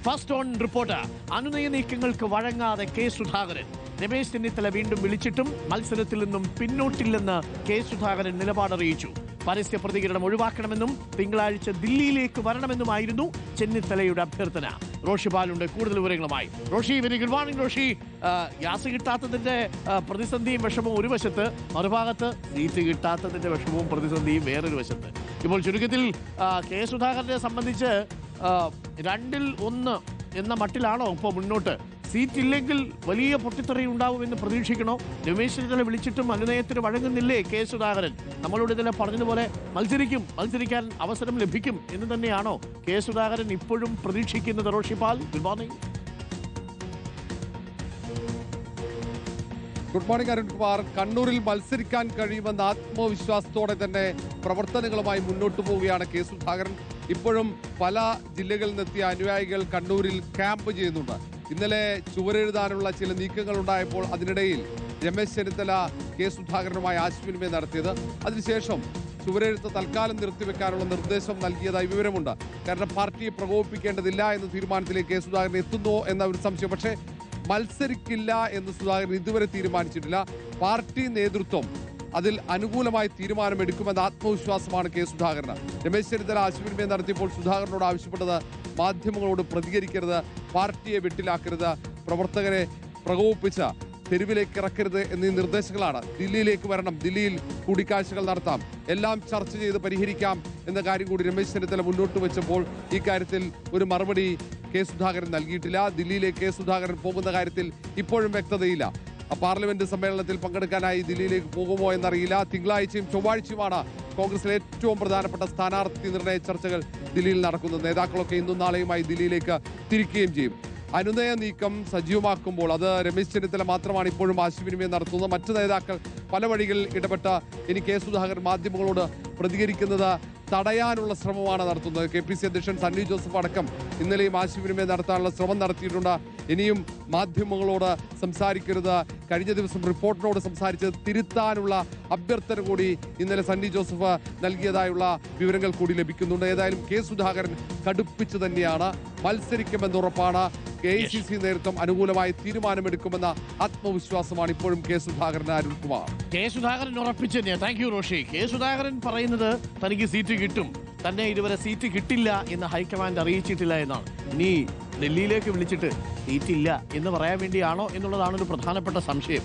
First on report. അനുനയ നീക്കങ്ങൾക്ക് വഴങ്ങാതെ കെ സുധാകരൻ. രമേശ് ചെന്നിത്തല വീണ്ടും വിളിച്ചിട്ടും മത്സരത്തിൽ നിന്നും പിന്നോട്ടില്ലെന്ന് കെ സുധാകരൻ നിലപാടറിയിച്ചു. പരസ്യ പ്രതികരണം ഒഴിവാക്കണമെന്നും തിങ്കളാഴ്ച ദില്ലിയിലേക്ക് വരണമെന്നുമായിരുന്നു ചെന്നിത്തലയുടെ അഭ്യർത്ഥന. റോഷി ബാലുണ്ട് കൂടുതൽ വിവരങ്ങളുമായി. Roshi, very good morning. Roshi, gas കിട്ടാത്തതിന്റെ പ്രതിസന്ധിയും വിഷമവും ഒരു വശത്ത്, മറുഭാഗത്ത് സീറ്റ് കിട്ടാത്തതിന്റെ വിഷമവും പ്രതിസന്ധിയും വേറൊരു വശത്ത്. ഇപ്പോൾ ചുരുക്കത്തിൽ കെ സുധാകരനെ സംബന്ധിച്ച് 2-1 എന്ന മട്ടിലാണോ ഇപ്പോൾ മുന്നോട്ട്? സീറ്റ് ഇല്ലെങ്കിൽ വലിയ പൊട്ടിത്തെറി ഉണ്ടാവുമെന്ന് പ്രതീക്ഷിക്കണോ? രമേശ് ചെന്നിത്തല വിളിച്ചിട്ടും അനുനയത്തിന് വഴങ്ങുന്നില്ലേ കെ സുധാകരൻ? നമ്മളോട് ഇന്നലെ പറഞ്ഞതുപോലെ മത്സരിക്കാൻ അവസരം ലഭിക്കും എന്ന് തന്നെയാണോ കെ സുധാകരൻ ഇപ്പോഴും പ്രതീക്ഷിക്കുന്നത്? Roshipal, good morning. Good morning Arunkumar. കണ്ണൂരിൽ മത്സരിക്കാൻ കഴിയുമെന്ന ആത്മവിശ്വാസത്തോടെ തന്നെ പ്രവർത്തനങ്ങളുമായി മുന്നോട്ട് പോവുകയാണ് കെ സുധാകരൻ. ഇപ്പോഴും പല ജില്ലകളിൽ നിന്നെത്തിയ അനുയായികൾ കണ്ണൂരിൽ ക്യാമ്പ് ചെയ്യുന്നുണ്ട്. ഇന്നലെ ചുവരെഴുതാനുള്ള ചില നീക്കങ്ങൾ ഉണ്ടായപ്പോൾ അതിനിടയിൽ രമേശ് ചെന്നിത്തല കെ സുധാകരനുമായി ആശയവിനിമയം നടത്തിയത്. അതിനുശേഷം ചുവരെഴുത്ത് തൽക്കാലം നിർത്തിവെക്കാനുള്ള നിർദ്ദേശം നൽകിയതായി വിവരമുണ്ട്. കാരണം പാർട്ടിയെ പ്രകോപിപ്പിക്കേണ്ടതില്ല എന്ന തീരുമാനത്തിലേക്ക് കെ സുധാകരൻ എത്തുന്നോ എന്ന ഒരു സംശയം. പക്ഷേ മത്സരിക്കില്ല എന്ന് സുധാകരൻ ഇതുവരെ തീരുമാനിച്ചിട്ടില്ല. പാർട്ടി നേതൃത്വം അതിൽ അനുകൂലമായി തീരുമാനമെടുക്കുമെന്ന ആത്മവിശ്വാസമാണ് കെ സുധാകരന്. രമേശ് ചെന്നിത്തല ആശയവിനിമയം നടത്തിയപ്പോൾ സുധാകരനോട് ആവശ്യപ്പെട്ടത് മാധ്യമങ്ങളോട് പ്രതികരിക്കരുത്, പാർട്ടിയെ വെട്ടിലാക്കരുത്, പ്രവർത്തകരെ പ്രകോപിപ്പിച്ച് തെരുവിലേക്ക് ഇറക്കരുത് എന്നീ നിർദ്ദേശങ്ങളാണ്. ദില്ലിയിലേക്ക് വരണം, ദില്ലിയിൽ കൂടിക്കാഴ്ചകൾ നടത്താം, എല്ലാം ചർച്ച ചെയ്ത് പരിഹരിക്കാം എന്ന കാര്യം കൂടി രമേശ് ചെന്നിത്തല മുന്നോട്ട് വെച്ചപ്പോൾ ഈ കാര്യത്തിൽ ഒരു മറുപടി കെ സുധാകരൻ നൽകിയിട്ടില്ല. ദില്ലിയിലേക്ക് കെ സുധാകരൻ പോകുന്ന കാര്യത്തിൽ ഇപ്പോഴും വ്യക്തതയില്ല. പാർലമെന്റ് സമ്മേളനത്തിൽ പങ്കെടുക്കാനായി ദില്ലിയിലേക്ക് പോകുമോ എന്നറിയില്ല. തിങ്കളാഴ്ചയും ചൊവ്വാഴ്ചയുമാണ് കോൺഗ്രസിലെ ഏറ്റവും പ്രധാനപ്പെട്ട സ്ഥാനാർത്ഥി നിർണയ ചർച്ചകൾ ദില്ലിയിൽ നടക്കുന്നത്. നേതാക്കളൊക്കെ ഇന്നും നാളെയുമായി ദില്ലിയിലേക്ക് തിരിക്കുകയും ചെയ്യും. അനുനയ നീക്കം സജീവമാക്കുമ്പോൾ അത് രമേശ് ചെന്നിത്തല മാത്രമാണ് ഇപ്പോഴും ആശയവിനിമയം നടത്തുന്നത്. മറ്റു നേതാക്കൾ പല വഴികളിൽ ഇടപെട്ട ഇനി കെ സുധാകരൻ മാധ്യമങ്ങളോട് പ്രതികരിക്കുന്നത് തടയാനുള്ള ശ്രമമാണ് നടത്തുന്നത്. KPC അധ്യക്ഷൻ സണ്ണി ജോസഫ് അടക്കം ഇന്നലെയും ആശയവിനിമയം നടത്താനുള്ള ശ്രമം നടത്തിയിട്ടുണ്ട്. ഇനിയും മാധ്യമങ്ങളോട് സംസാരിക്കരുത്, കഴിഞ്ഞ ദിവസം റിപ്പോർട്ടറിനോട് സംസാരിച്ചത് തിരുത്താനുള്ള അഭ്യർത്ഥന കൂടി ഇന്നലെ സണ്ണി ജോസഫ് നൽകിയതായുള്ള വിവരങ്ങൾ കൂടി ലഭിക്കുന്നുണ്ട്. ഏതായാലും കെ സുധാകരൻ കടുപ്പിച്ചു തന്നെയാണ്, മത്സരിക്കുമെന്നുറപ്പാണ്. AICC നേതൃത്വം അനുകൂലമായി തീരുമാനമെടുക്കുമെന്ന ആത്മവിശ്വാസമാണ് ഇപ്പോഴും കെ സുധാകരൻ. അരുൺകുമാർ, കെ സുധാകരൻ ഉറപ്പിച്ചു തന്നെയാണ്. Thank you Roshi. കെ സുധാകരൻ പറയുന്നത് തനിക്ക് സീറ്റ് കിട്ടും, തന്നെ ഇതുവരെ സീറ്റ് കിട്ടില്ല എന്ന് ഹൈക്കമാൻഡ് അറിയിച്ചിട്ടില്ല എന്നാണ്. ഇനി ഡൽഹിയിലേക്ക് വിളിച്ചിട്ട് സീറ്റില്ല എന്ന് പറയാൻ വേണ്ടിയാണോ എന്നുള്ളതാണ് ഒരു പ്രധാനപ്പെട്ട സംശയം.